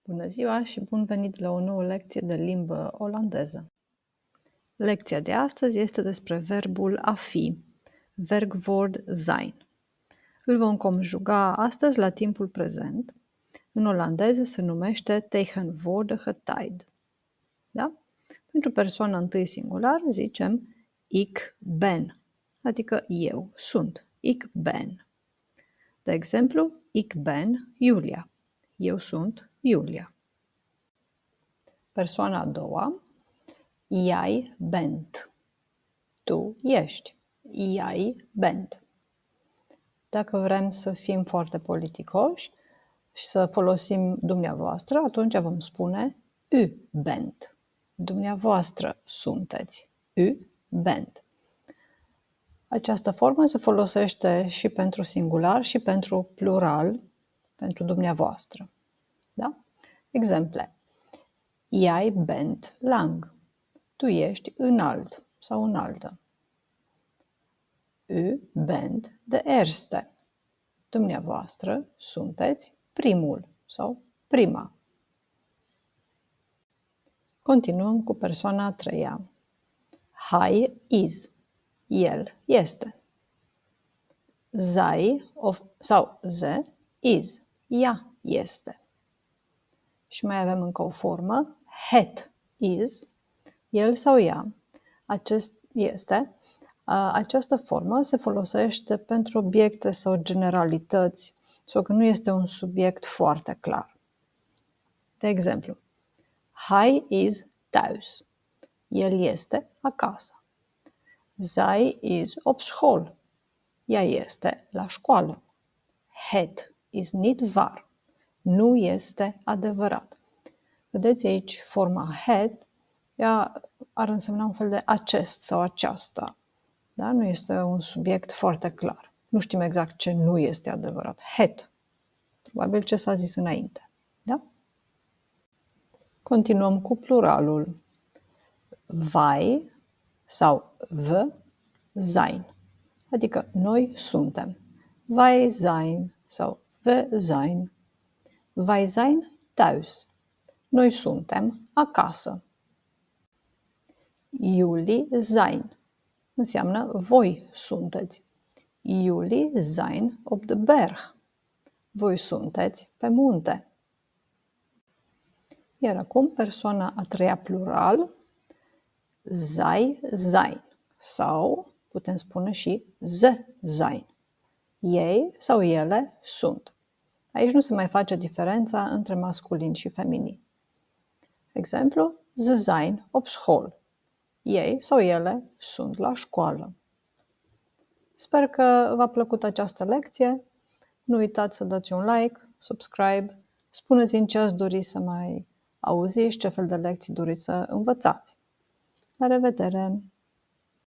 Bună ziua și bun venit la o nouă lecție de limbă olandeză. Lecția de astăzi este despre verbul a fi, werkwoord zijn. Îl vom conjuga astăzi la timpul prezent. În olandeză se numește tegenwoordige tijd. Da? Pentru persoana întâi singular zicem ik ben, adică eu sunt, ik ben. De exemplu, ik ben Julia. Eu sunt Iulia. Persoana a doua, jij bent. Tu ești. Jij bent. Dacă vrem să fim foarte politicoși și să folosim dumneavoastră, atunci vom spune u bent. Dumneavoastră sunteți. U bent. Această formă se folosește și pentru singular și pentru plural, pentru dumneavoastră. Da? Exemple. Jij bent lang. Tu ești înalt sau înaltă. U bent de eerste. Dumneavoastră sunteți primul sau prima. Continuăm cu persoana a treia. Hij is. El este. Zij sau ze is. Ea este. Și mai avem încă o formă. Het is. El sau ea. Această formă se folosește pentru obiecte sau generalități sau că nu este un subiect foarte clar. De exemplu, hij is thuis. El este acasă. Zij is op school. Ea este la școală. Het is niet waar. Nu este adevărat. Vedeți aici forma het, ea ar însemna un fel de acest sau aceasta. Da? Nu este un subiect foarte clar. Nu știm exact ce nu este adevărat. Het. Probabil ce s-a zis înainte. Da? Continuăm cu pluralul. Wij sau we zijn. Adică noi suntem. Wij zijn sau we zijn. Wij zijn thuis. Noi suntem acasă. Jullie zijn. Înseamnă voi sunteți. Jullie zijn op de berg. Voi sunteți pe munte. Iar acum persoana a treia plural, zij zijn. Sau putem spune și ze zijn. Ei sau ele sunt. Aici nu se mai face diferența între masculin și feminin. Exemplu, ze zijn op school. Ei sau ele sunt la școală. Sper că v-a plăcut această lecție. Nu uitați să dați un like, subscribe, spuneți-mi ce ați dori să mai auziți, ce fel de lecții doriți să învățați. La revedere!